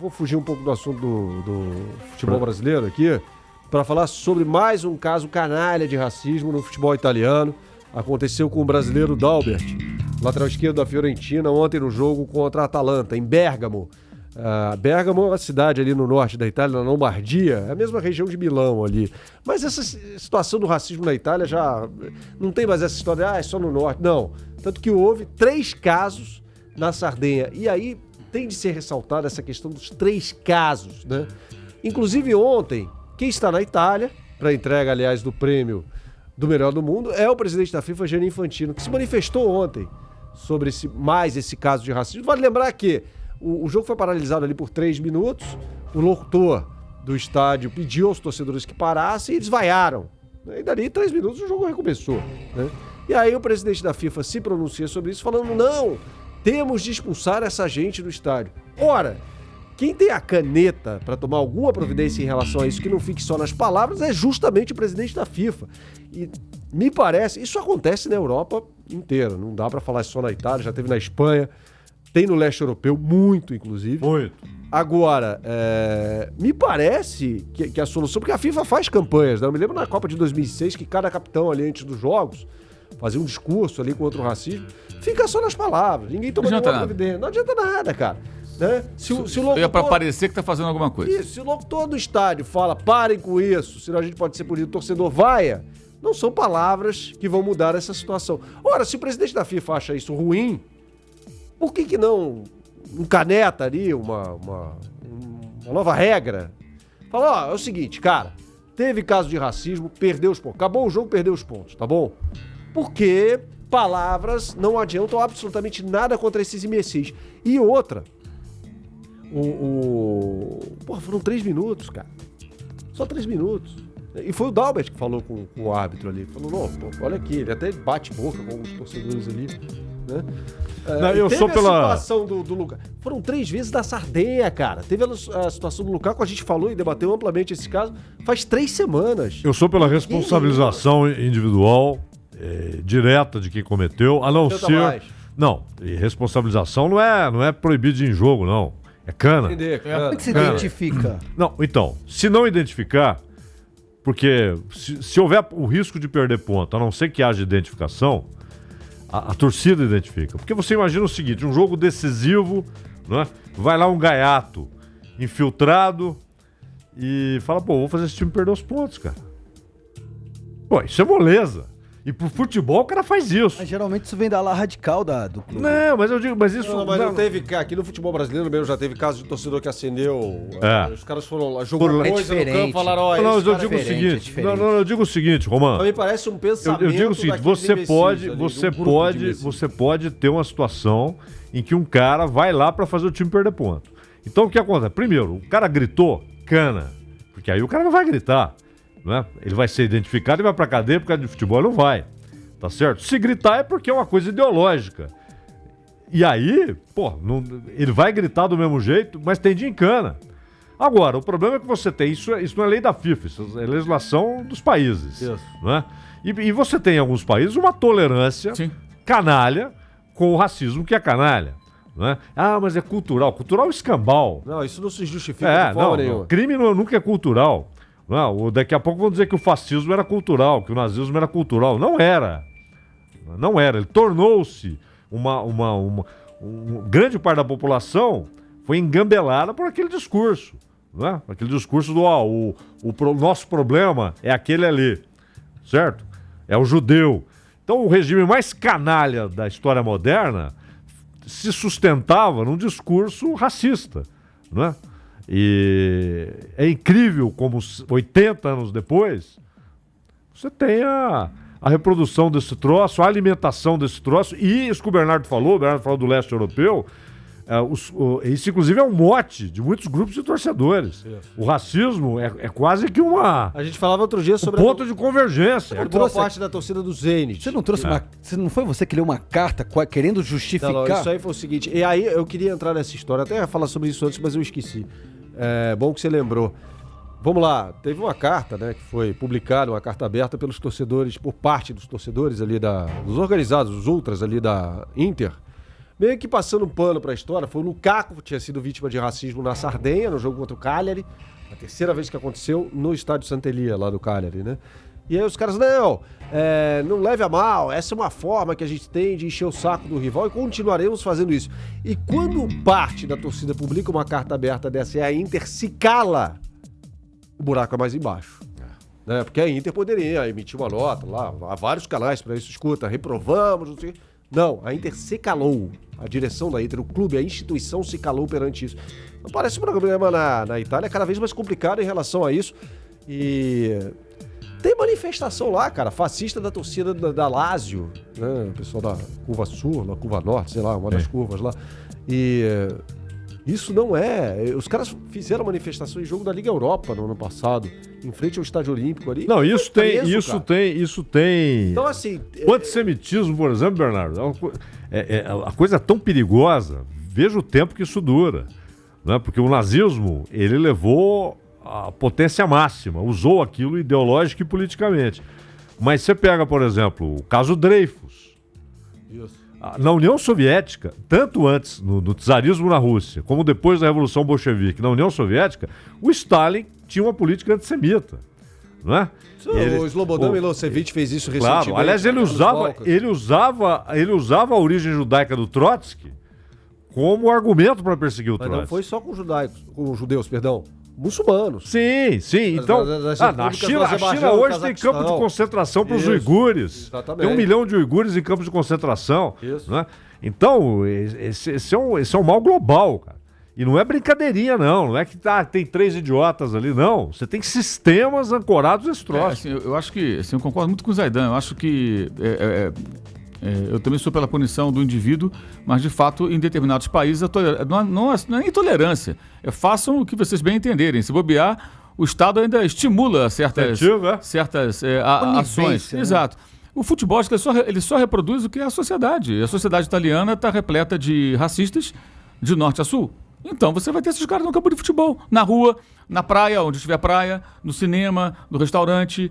Vou fugir um pouco do assunto do futebol brasileiro aqui, para falar sobre mais um caso canalha de racismo no futebol italiano. Aconteceu com o brasileiro Dalbert, lateral esquerdo da Fiorentina, ontem no jogo contra a Atalanta, em Bérgamo. Bérgamo é uma cidade ali no norte da Itália, na Lombardia, é a mesma região de Milão ali. Mas essa situação do racismo na Itália já não tem mais essa história, é só no norte. Não, tanto que houve 3 casos na Sardenha. E aí tem de ser ressaltada essa questão dos 3 casos, né? Inclusive ontem, quem está na Itália, para entrega, aliás, do prêmio do melhor do mundo, é o presidente da FIFA, Gianni Infantino, que se manifestou ontem sobre esse caso de racismo. Vale lembrar que o jogo foi paralisado ali por 3 minutos, o locutor do estádio pediu aos torcedores que parassem e eles vaiaram. E dali 3 minutos o jogo recomeçou, né? E aí o presidente da FIFA se pronuncia sobre isso, falando, não, temos de expulsar essa gente do estádio. Ora, quem tem a caneta para tomar alguma providência em relação a isso, que não fique só nas palavras, é justamente o presidente da FIFA. E me parece, isso acontece na Europa inteira, não dá para falar só na Itália, já teve na Espanha, tem no leste europeu, muito inclusive. Muito. Agora, me parece que a solução, porque a FIFA faz campanhas, né? Eu me lembro na Copa de 2006 que cada capitão ali antes dos jogos fazia um discurso ali contra o racismo, fica só nas palavras, ninguém toma nenhuma providência. Não adianta nada, cara. Né? Se o locutor, é pra parecer que tá fazendo alguma coisa. Isso, se o locutor do estádio fala, parem com isso, senão a gente pode ser punido, o torcedor vaia, não são palavras que vão mudar essa situação. Ora, se o presidente da FIFA acha isso ruim, por que não encaneta ali uma nova regra? Fala, é o seguinte, cara, teve caso de racismo, perdeu os pontos. Acabou o jogo, perdeu os pontos, tá bom? Porque palavras não adiantam absolutamente nada contra esses imbecis. E outra, foram 3 minutos, cara. Só 3 minutos. E foi o Dalbert que falou com o árbitro ali. Falou, não, olha aqui, ele até bate boca com alguns torcedores ali, né? Não, eu sou pela situação do Lukaku. Foram 3 vezes da Sardenha, cara. Teve a situação do Lukaku, a gente falou e debateu amplamente esse caso faz 3 semanas. Eu sou pela responsabilização individual, direta de quem cometeu, a não ser... Mais. Não, e responsabilização não é proibido em jogo, não. É cana. Como é que se identifica? Não, então, se não identificar, porque se houver o risco de perder ponto, a não ser que haja identificação, a torcida identifica. Porque você imagina o seguinte, um jogo decisivo, né? Vai lá um gaiato infiltrado e fala, vou fazer esse time perder os pontos, cara. Isso é moleza. E pro futebol o cara faz isso. Mas geralmente isso vem da ala radical do clube. Não, mas eu digo, mas isso... Não teve, aqui no futebol brasileiro mesmo já teve caso de torcedor que acendeu, os caras foram lá, jogou coisa no campo, falaram, eu digo o seguinte, eu digo o seguinte, Romano. Me parece um pensamento... Eu digo o seguinte, você pode ter uma situação em que um cara vai lá pra fazer o time perder ponto. Então o que acontece? Primeiro, o cara gritou, cana, porque aí o cara não vai gritar. Né? Ele vai ser identificado e vai pra cadeia, porque de futebol não vai, tá certo? Se gritar é porque é uma coisa ideológica. E aí, ele vai gritar do mesmo jeito, mas tem de encana. Agora, o problema é que você tem, isso não é lei da FIFA, isso é legislação dos países. Isso. Né? E você tem em alguns países uma tolerância canalha com o racismo que é canalha. Né? Mas é cultural. Cultural é escambau. Não, isso não se justifica de forma nenhuma. Crime nunca é cultural. Não, daqui a pouco vão dizer que o fascismo era cultural, que o nazismo era cultural. Não era. Não era. Ele tornou-se grande parte da população foi engambelada por aquele discurso. Né? Aquele discurso do o nosso problema é aquele ali. Certo? É o judeu. Então o regime mais canalha da história moderna se sustentava num discurso racista. Né? E é incrível como 80 anos depois você tem a reprodução desse troço, a alimentação desse troço, e isso que o Bernardo falou do leste europeu, isso inclusive é um mote de muitos grupos de torcedores. Isso. O racismo é quase que a gente falava outro dia sobre ponto de convergência. Boa parte da torcida do Zenit. Você não trouxe não foi você que leu uma carta querendo justificar? Não, isso aí foi o seguinte, e aí eu queria entrar nessa história, até ia falar sobre isso antes, mas eu esqueci. É bom que você lembrou. Vamos lá, teve uma carta, né, que foi publicada, uma carta aberta pelos torcedores, por parte dos torcedores ali dos organizados, os ultras ali da Inter, meio que passando um pano pra história. Foi o Lukaku que tinha sido vítima de racismo na Sardenha, no jogo contra o Cagliari. A terceira vez que aconteceu no estádio Santa Elia, lá do Cagliari, né? E aí os caras, não leve a mal, essa é uma forma que a gente tem de encher o saco do rival e continuaremos fazendo isso. E quando parte da torcida publica uma carta aberta dessa e a Inter se cala, o buraco é mais embaixo. Né? Porque a Inter poderia emitir uma nota lá, há vários canais para isso, escuta, reprovamos, não sei. Não, a Inter se calou. A direção da Inter, o clube, a instituição se calou perante isso. Então, parece um problema na Itália cada vez mais complicado em relação a isso. E tem manifestação lá, cara, fascista da torcida da Lazio, né? O pessoal da Curva Sul, da Curva Norte, sei lá, uma das curvas lá. E isso não é... Os caras fizeram manifestação em jogo da Liga Europa no ano passado, em frente ao Estádio Olímpico ali. Não, isso tem. Então, assim... O antissemitismo, por exemplo, Bernardo, a coisa é tão perigosa. Veja o tempo que isso dura. Né? Porque o nazismo, ele levou a potência máxima, usou aquilo ideológico e politicamente. Mas você pega, por exemplo, o caso Dreyfus. Isso. Na União Soviética, tanto antes, no czarismo na Rússia, como depois da Revolução Bolchevique na União Soviética, o Stalin tinha uma política antissemita. Não é? O Slobodan Milosevic fez isso recentemente. Claro, aliás, ele usava a origem judaica do Trotsky como argumento para perseguir o Mas Trotsky. não foi só com judeus, muçulmanos. Sim. Então, a China hoje tem campo de concentração para os uigures. Exatamente. Tem 1 milhão de uigures em campos de concentração. Isso. Né? Então, esse é um mal global, cara. E não é brincadeirinha, não. Não é que tem 3 idiotas ali, não. Você tem sistemas ancorados nesse troço. Assim, eu acho que, assim, eu concordo muito com o Zaidan. Eu acho que eu também sou pela punição do indivíduo, mas de fato em determinados países não é intolerância. Façam o que vocês bem entenderem. Se bobear, o Estado ainda estimula certas ações. Né? Exato. O futebol, acho que ele só reproduz o que é a sociedade. A sociedade italiana está repleta de racistas de norte a sul. Então você vai ter esses caras no campo de futebol, na rua, na praia, onde tiver praia, no cinema, no restaurante.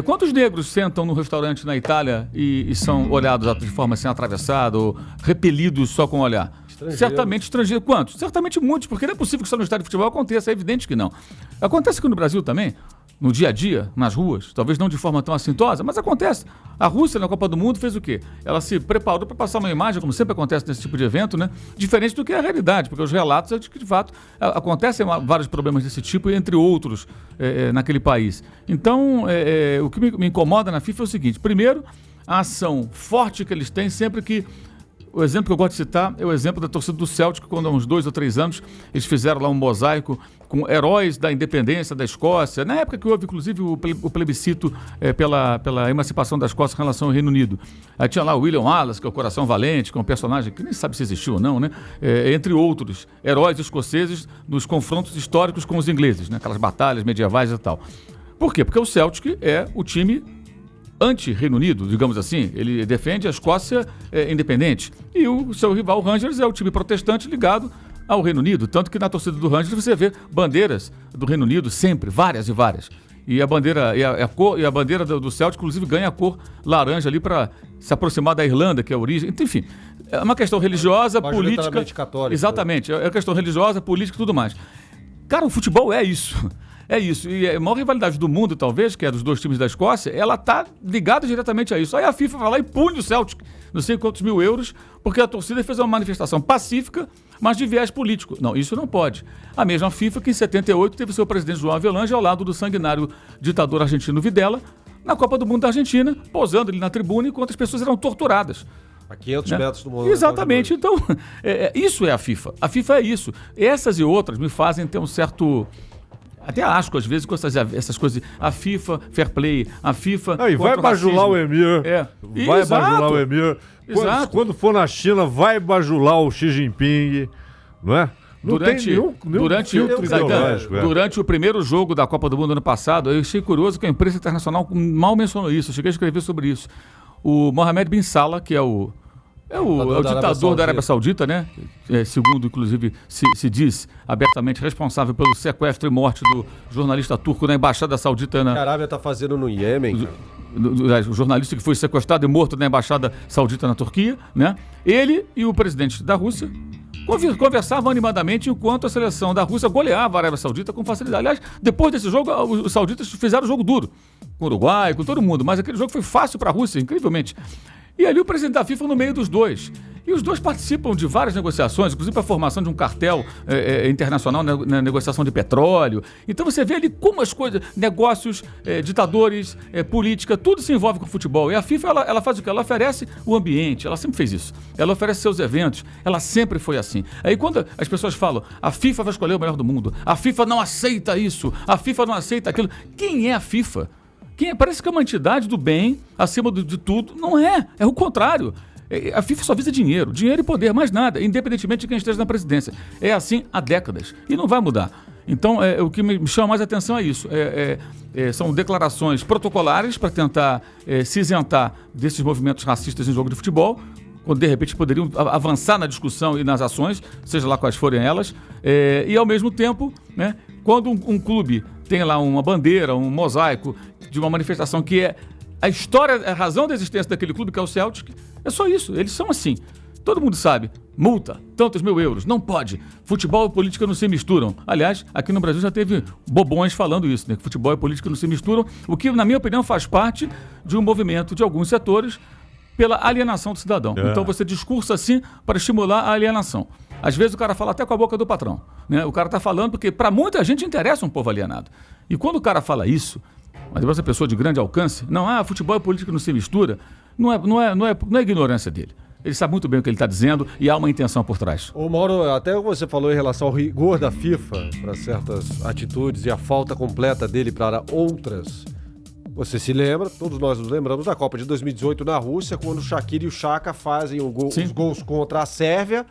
Quantos negros sentam no restaurante na Itália e são olhados de forma assim atravessada ou repelidos só com o olhar? Certamente estrangeiros. Quantos? Certamente muitos, porque não é possível que só no estádio de futebol aconteça, é evidente que não. Acontece aqui no Brasil também, no dia a dia, nas ruas, talvez não de forma tão assintosa, mas acontece. A Rússia, na Copa do Mundo, fez o quê? Ela se preparou para passar uma imagem, como sempre acontece nesse tipo de evento, né? Diferente do que é a realidade, porque os relatos é de que, de fato, acontecem vários problemas desse tipo, entre outros, naquele país. Então, o que me incomoda na FIFA é o seguinte: primeiro, a ação forte que eles têm sempre que... O exemplo que eu gosto de citar é o exemplo da torcida do Celtic, quando há uns 2 ou 3 anos eles fizeram lá um mosaico com heróis da independência da Escócia, na época que houve inclusive o plebiscito pela emancipação da Escócia em relação ao Reino Unido. Aí tinha lá o William Wallace, que é o Coração Valente, que é um personagem que nem sabe se existiu ou não, né? Entre outros heróis escoceses nos confrontos históricos com os ingleses, né? Aquelas batalhas medievais e tal. Por quê? Porque o Celtic é o time anti-Reino Unido, digamos assim. Ele defende a Escócia independente. E o seu rival, o Rangers, é o time protestante ligado ao Reino Unido. Tanto que na torcida do Rangers você vê bandeiras do Reino Unido sempre, várias e várias. E a bandeira, a bandeira do Celtic, inclusive, ganha a cor laranja ali para se aproximar da Irlanda, que é a origem. Enfim, é uma questão religiosa, política. Católica. Exatamente, é uma questão religiosa, política e tudo mais. Cara, o futebol é isso. É isso. E a maior rivalidade do mundo, talvez, que é dos 2 times da Escócia, ela tá ligada diretamente a isso. Aí a FIFA vai lá e pune o Celtic, não sei quantos mil euros, porque a torcida fez uma manifestação pacífica, mas de viés político. Não, isso não pode. A mesma FIFA que em 78 teve seu presidente João Avelange ao lado do sanguinário ditador argentino Videla, na Copa do Mundo da Argentina, posando ali na tribuna enquanto as pessoas eram torturadas. A 500 metros do mundo. Exatamente. Então, isso é a FIFA. A FIFA é isso. Essas e outras me fazem ter um certo... Até asco, às vezes, com essas coisas. A FIFA, fair play, a FIFA... E vai bajular o Emir. Vai bajular o Emir. Quando for na China, vai bajular o Xi Jinping. Não é? Não tem nenhum filtro ideológico. Durante o primeiro jogo da Copa do Mundo ano passado, eu achei curioso que a imprensa internacional mal mencionou isso. Eu cheguei a escrever sobre isso. O Mohammed bin Salah, que é o ditador da Arábia Saudita, né? Segundo, inclusive, se diz abertamente responsável pelo sequestro e morte do jornalista turco na Embaixada Saudita. O que a Arábia está fazendo no Iêmen, cara? o jornalista que foi sequestrado e morto na Embaixada Saudita na Turquia, né? Ele e o presidente da Rússia conversavam animadamente enquanto a seleção da Rússia goleava a Arábia Saudita com facilidade. Aliás, depois desse jogo, os sauditas fizeram jogo duro com o Uruguai, com todo mundo, mas aquele jogo foi fácil para a Rússia, incrivelmente. E ali o presidente da FIFA no meio dos dois. E os dois participam de várias negociações, inclusive a formação de um cartel internacional na negociação de petróleo. Então você vê ali como as coisas, negócios, ditadores, política, tudo se envolve com o futebol. E a FIFA, ela faz o quê? Ela oferece o ambiente, ela sempre fez isso. Ela oferece seus eventos, ela sempre foi assim. Aí quando as pessoas falam, a FIFA vai escolher o melhor do mundo, a FIFA não aceita isso, a FIFA não aceita aquilo. Quem é a FIFA? Parece que é uma entidade do bem, acima de tudo. Não é, é o contrário. A FIFA só visa dinheiro e poder, mais nada, independentemente de quem esteja na presidência. É assim há décadas e não vai mudar. Então, o que me chama mais a atenção é isso. São declarações protocolares para tentar se isentar desses movimentos racistas em jogo de futebol, quando de repente poderiam avançar na discussão e nas ações, seja lá quais forem elas, e ao mesmo tempo, né, quando um clube tem lá uma bandeira, um mosaico de uma manifestação que é a história, a razão da existência daquele clube, que é o Celtic, é só isso, eles são assim. Todo mundo sabe, multa, tantos mil euros, não pode. Futebol e política não se misturam. Aliás, aqui no Brasil já teve bobões falando isso, né? Que futebol e política não se misturam, o que, na minha opinião, faz parte de um movimento de alguns setores pela alienação do cidadão. Então você discursa assim para estimular a alienação. Às vezes o cara fala até com a boca do patrão, né? O cara está falando porque para muita gente interessa um povo alienado. E quando o cara fala isso, mas essa pessoa de grande alcance, futebol e política não se mistura, não é ignorância dele. Ele sabe muito bem o que ele está dizendo e há uma intenção por trás. Ô Mauro, até você falou em relação ao rigor da FIFA para certas atitudes e a falta completa dele para outras. Você se lembra, todos nós nos lembramos da Copa de 2018 na Rússia, quando o Shaqiri e o Xhaka fazem os gols contra a Sérvia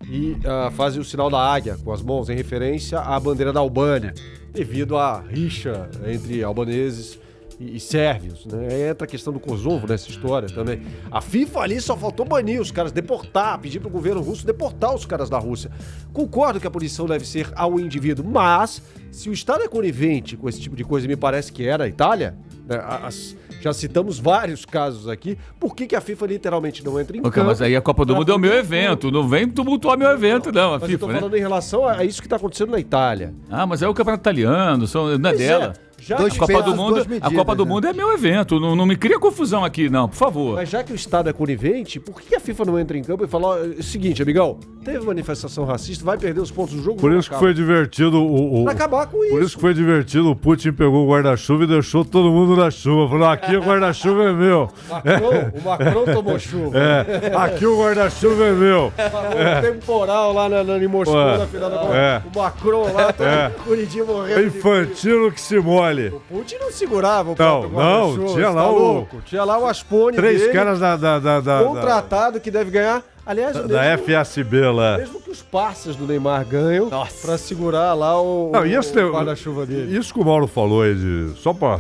e fazem o sinal da águia com as mãos em referência à bandeira da Albânia, devido à rixa entre albaneses e sérvios, né? Entra a questão do Kosovo nessa história também. A FIFA ali só faltou banir os caras, deportar, pedir pro governo russo deportar os caras da Rússia. Concordo que a punição deve ser ao indivíduo, mas se o Estado é conivente com esse tipo de coisa, e me parece que era a Itália, né? Já citamos vários casos aqui, por que a FIFA literalmente não entra em campo? Mas aí a Copa do Mundo é o meu evento, não vem tumultuar meu evento, não, a mas FIFA, eu tô falando em relação a isso que tá acontecendo na Itália. Mas é o campeonato italiano, não é dela. A Copa do Mundo, a Copa do Mundo é meu evento, não me cria confusão aqui, não, por favor. Mas já que o Estado é conivente, por que a FIFA não entra em campo e fala, ó, é o seguinte, amigão, teve manifestação racista, vai perder os pontos do jogo. Por isso que foi divertido pra acabar com isso. Por isso que foi divertido, o Putin pegou o guarda-chuva e deixou todo mundo na chuva. Falou, aqui o guarda-chuva é meu. O Macron tomou chuva. Aqui o guarda-chuva é meu. O temporal lá em Moscou, na final da Copa. O Macron lá, todo escuridinho morrendo. Infantino que se molhe. O Putin não segurava o próprio guarda-chuva. Tinha lá Tinha lá o Aspone 3 dele, caras contratado que deve ganhar. Aliás, da FACB lá. Mesmo que os parceiros do Neymar ganham pra segurar lá o guarda-chuva dele. Isso que o Mauro falou aí só pra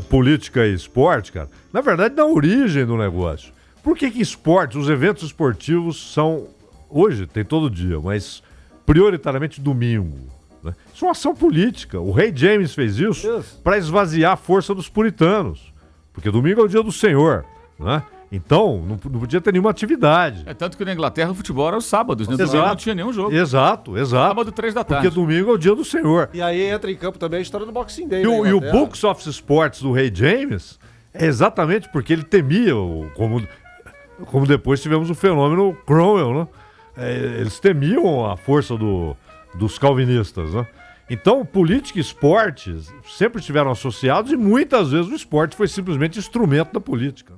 política e esporte, cara, na verdade, na origem do negócio. Por que esportes, os eventos esportivos são, hoje tem todo dia, mas prioritariamente domingo? Né? Isso é uma ação política. O rei James fez isso para esvaziar a força dos puritanos. Porque domingo é o dia do Senhor, né? Então, não podia ter nenhuma atividade. Tanto que na Inglaterra o futebol era aos sábados, né? Domingo não tinha nenhum jogo. Exato. Sábado, 3 da tarde. Porque domingo é o dia do Senhor. E aí entra em campo também a história do Boxing Day. E o Books of Sports do rei James é exatamente porque ele temia, como depois tivemos o fenômeno Cromwell, né? Eles temiam a força dos calvinistas, né? Então, política e esporte sempre estiveram associados e muitas vezes o esporte foi simplesmente instrumento da política.